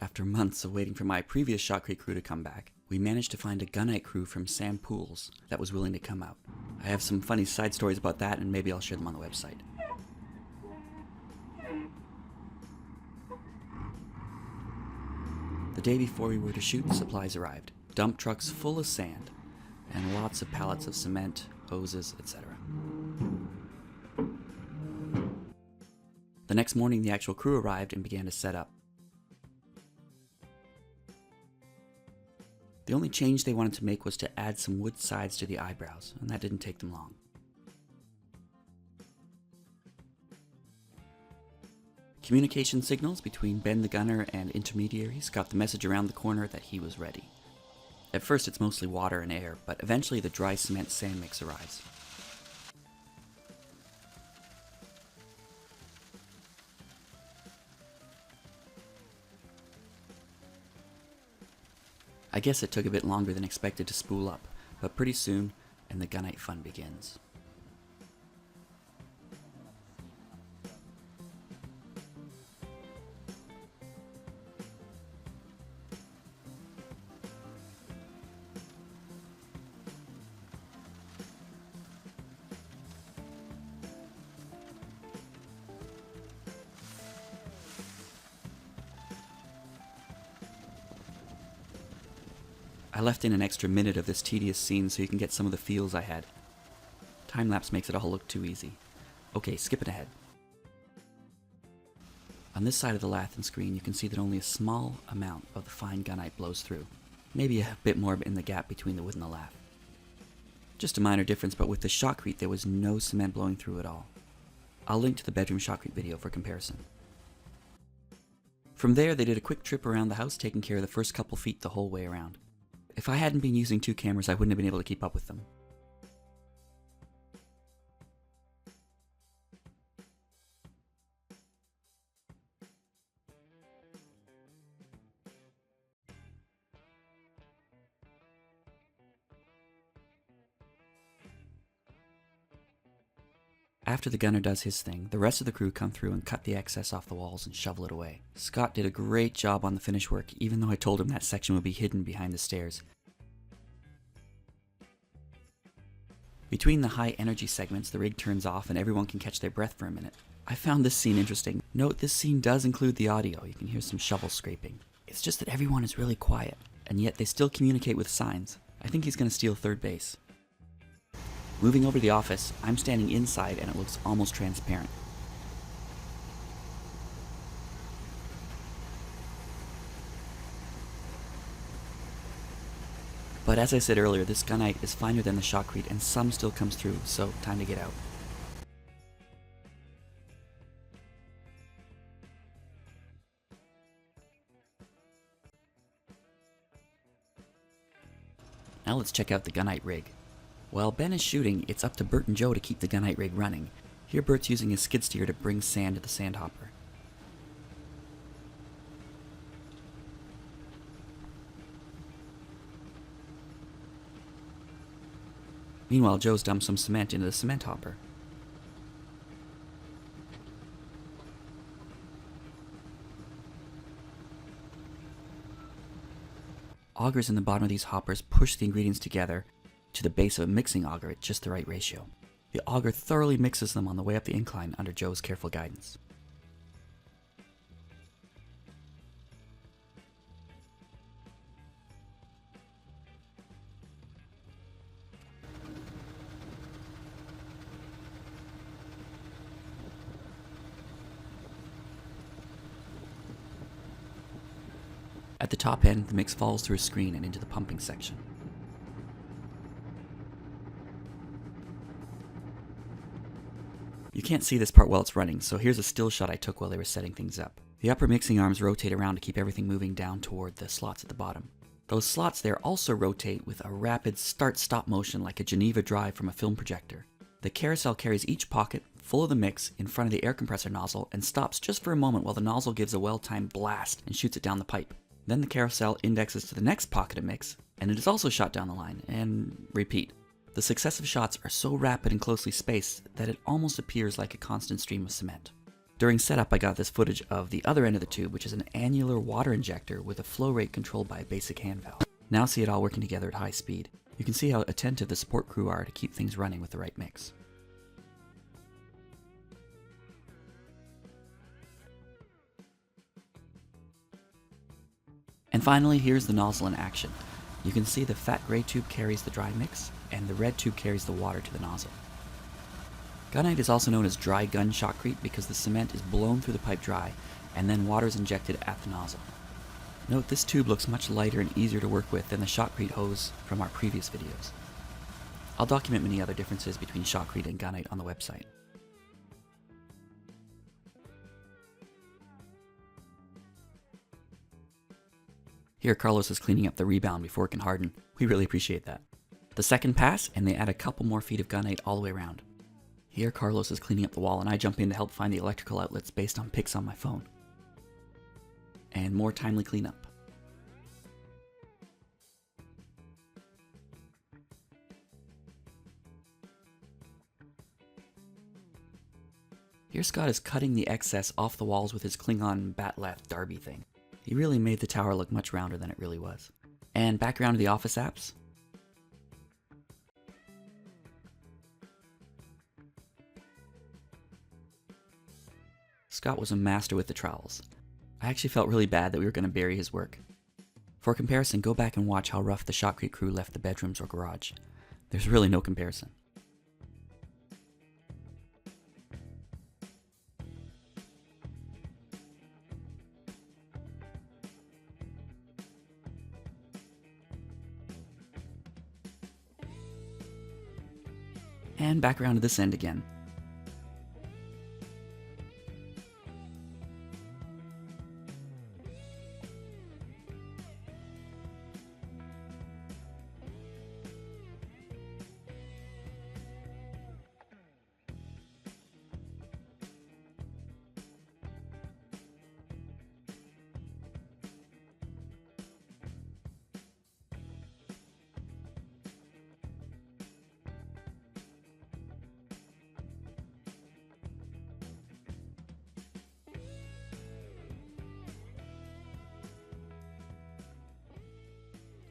After months of waiting for my previous shotcrete crew to come back, we managed to find a gunite crew from Sam Pools that was willing to come out. I have some funny side stories about that, and maybe I'll share them on the website. The day before we were to shoot, the supplies arrived. Dump trucks full of sand, and lots of pallets of cement, hoses, etc. The next morning, the actual crew arrived and began to set up. The only change they wanted to make was to add some wood sides to the eyebrows, and that didn't take them long. Communication signals between Ben the gunner and intermediaries got the message around the corner that he was ready. At first it's mostly water and air, but eventually the dry cement sand mix arrives. I guess it took a bit longer than expected to spool up, but pretty soon, and the gunite fun begins. I left in an extra minute of this tedious scene so you can get some of the feels I had. Time-lapse makes it all look too easy. Okay, skipping ahead. On this side of the lathen screen you can see that only a small amount of the fine gunite blows through. Maybe a bit more in the gap between the wood and the lath. Just a minor difference, but with the shotcrete there was no cement blowing through at all. I'll link to the bedroom shotcrete video for comparison. From there they did a quick trip around the house, taking care of the first couple feet the whole way around. If I hadn't been using two cameras, I wouldn't have been able to keep up with them. After the gunner does his thing, the rest of the crew come through and cut the excess off the walls and shovel it away. Scott did a great job on the finish work, even though I told him that section would be hidden behind the stairs. Between the high energy segments, the rig turns off and everyone can catch their breath for a minute. I found this scene interesting. Note this scene does include the audio. You can hear some shovel scraping. It's just that everyone is really quiet, and yet they still communicate with signs. I think he's going to steal third base. Moving over to the office, I'm standing inside and it looks almost transparent. But as I said earlier, this gunite is finer than the shotcrete and some still comes through, so time to get out. Now let's check out the gunite rig. While Ben is shooting, it's up to Bert and Joe to keep the gunite rig running. Here Bert's using his skid steer to bring sand to the sand hopper. Meanwhile, Joe's dumped some cement into the cement hopper. Augers in the bottom of these hoppers push the ingredients together to the base of a mixing auger at just the right ratio. The auger thoroughly mixes them on the way up the incline under Joe's careful guidance. At the top end, the mix falls through a screen and into the pumping section. You can't see this part while it's running, so here's a still shot I took while they were setting things up. The upper mixing arms rotate around to keep everything moving down toward the slots at the bottom. Those slots there also rotate with a rapid start-stop motion like a Geneva drive from a film projector. The carousel carries each pocket full of the mix in front of the air compressor nozzle and stops just for a moment while the nozzle gives a well-timed blast and shoots it down the pipe. Then the carousel indexes to the next pocket of mix, and it is also shot down the line, and repeat. The successive shots are so rapid and closely spaced that it almost appears like a constant stream of cement. During setup, I got this footage of the other end of the tube, which is an annular water injector with a flow rate controlled by a basic hand valve. Now see it all working together at high speed. You can see how attentive the support crew are to keep things running with the right mix. And finally, here's the nozzle in action. You can see the fat gray tube carries the dry mix, and the red tube carries the water to the nozzle. Gunite is also known as dry gun shotcrete because the cement is blown through the pipe dry, and then water is injected at the nozzle. Note this tube looks much lighter and easier to work with than the shotcrete hose from our previous videos. I'll document many other differences between shotcrete and gunite on the website. Here Carlos is cleaning up the rebound before it can harden. We really appreciate that. The second pass, and they add a couple more feet of gunite all the way around. Here Carlos is cleaning up the wall and I jump in to help find the electrical outlets based on pics on my phone. And more timely cleanup. Here Scott is cutting the excess off the walls with his Klingon Batleth Darby thing. He really made the tower look much rounder than it really was. And back around to the office apse. Scott was a master with the trowels. I actually felt really bad that we were going to bury his work. For comparison, go back and watch how rough the shotcrete crew left the bedrooms or garage. There's really no comparison. And back around to this end again.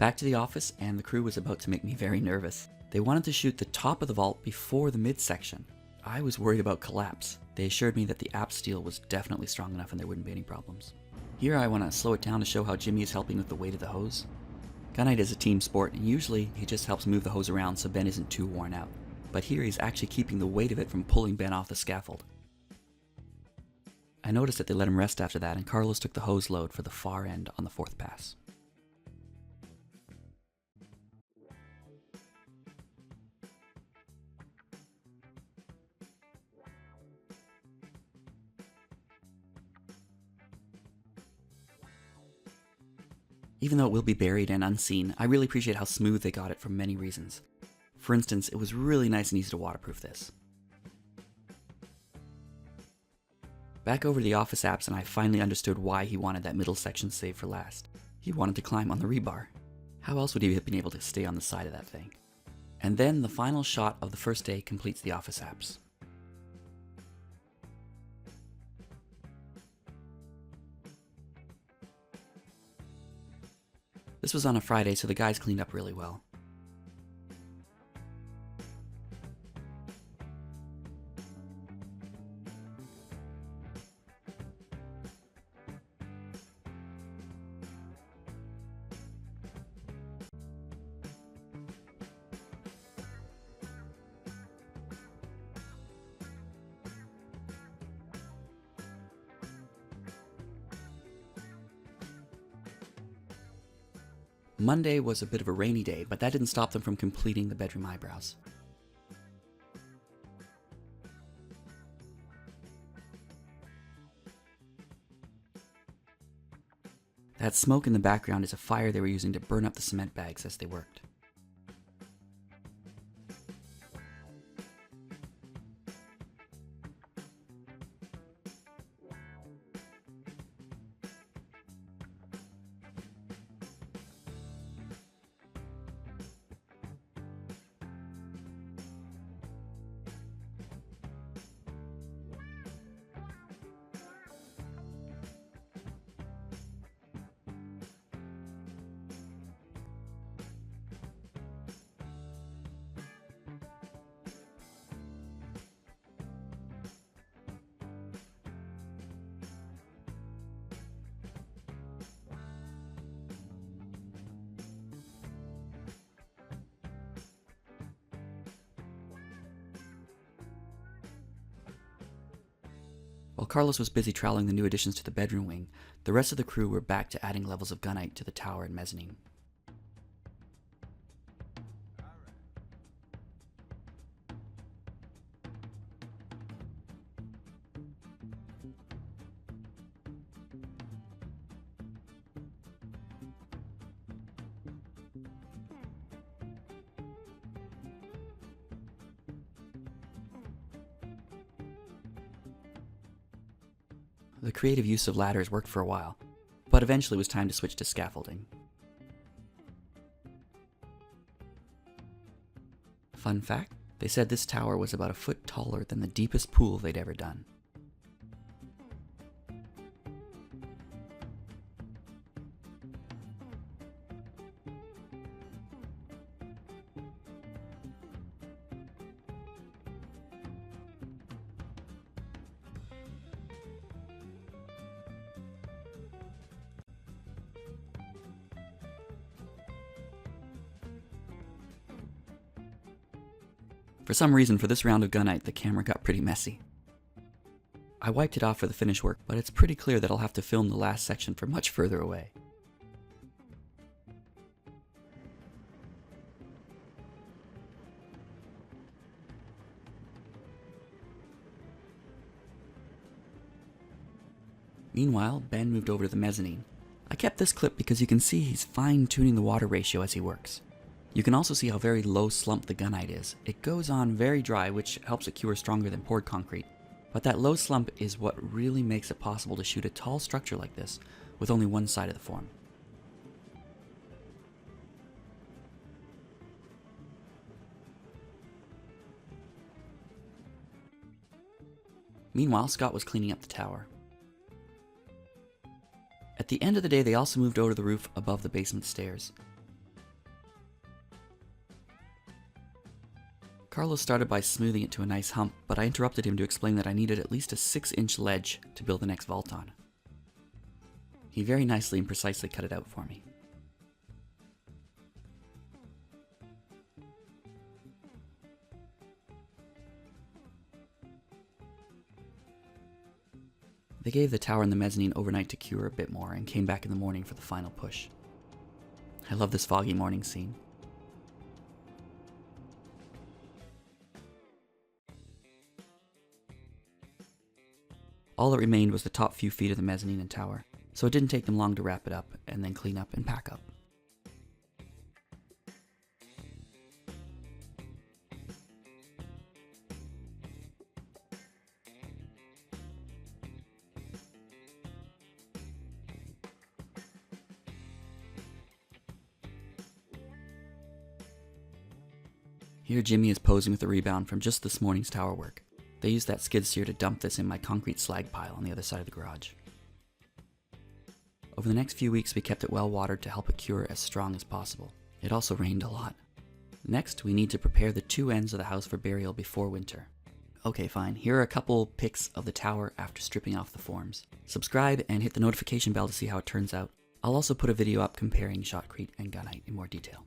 Back to the office, and the crew was about to make me very nervous. They wanted to shoot the top of the vault before the midsection. I was worried about collapse. They assured me that the apse steel was definitely strong enough and there wouldn't be any problems. Here I want to slow it down to show how Jimmy is helping with the weight of the hose. Gunite is a team sport, and usually he just helps move the hose around so Ben isn't too worn out. But here he's actually keeping the weight of it from pulling Ben off the scaffold. I noticed that they let him rest after that, and Carlos took the hose load for the far end on the fourth pass. Even though it will be buried and unseen, I really appreciate how smooth they got it for many reasons. For instance, it was really nice and easy to waterproof this. Back over to the office apse, and I finally understood why he wanted that middle section saved for last. He wanted to climb on the rebar. How else would he have been able to stay on the side of that thing? And then the final shot of the first day completes the office apse. This was on a Friday, so the guys cleaned up really well. Monday was a bit of a rainy day, but that didn't stop them from completing the bedroom eyebrows. That smoke in the background is a fire they were using to burn up the cement bags as they worked. While Carlos was busy troweling the new additions to the bedroom wing, the rest of the crew were back to adding levels of gunite to the tower and mezzanine. The creative use of ladders worked for a while, but eventually it was time to switch to scaffolding. Fun fact, they said this tower was about a foot taller than the deepest pool they'd ever done. For some reason, for this round of Gunite, the camera got pretty messy. I wiped it off for the finish work, but it's pretty clear that I'll have to film the last section from much further away. Meanwhile, Ben moved over to the mezzanine. I kept this clip because you can see he's fine-tuning the water ratio as he works. You can also see how very low slump the gunite is. It goes on very dry, which helps it cure stronger than poured concrete. But that low slump is what really makes it possible to shoot a tall structure like this with only one side of the form. Meanwhile, Scott was cleaning up the tower. At the end of the day, they also moved over to the roof above the basement stairs. Carlos started by smoothing it to a nice hump, but I interrupted him to explain that I needed at least a 6-inch ledge to build the next vault on. He very nicely and precisely cut it out for me. They gave the tower and the mezzanine overnight to cure a bit more and came back in the morning for the final push. I love this foggy morning scene. All that remained was the top few feet of the mezzanine and tower, so it didn't take them long to wrap it up and then clean up and pack up. Here Jimmy is posing with the rebound from just this morning's tower work. They used that skid steer to dump this in my concrete slag pile on the other side of the garage. Over the next few weeks we kept it well watered to help it cure as strong as possible. It also rained a lot. Next, we need to prepare the two ends of the house for burial before winter. Okay, fine, here are a couple pics of the tower after stripping off the forms. Subscribe and hit the notification bell to see how it turns out. I'll also put a video up comparing shotcrete and gunite in more detail.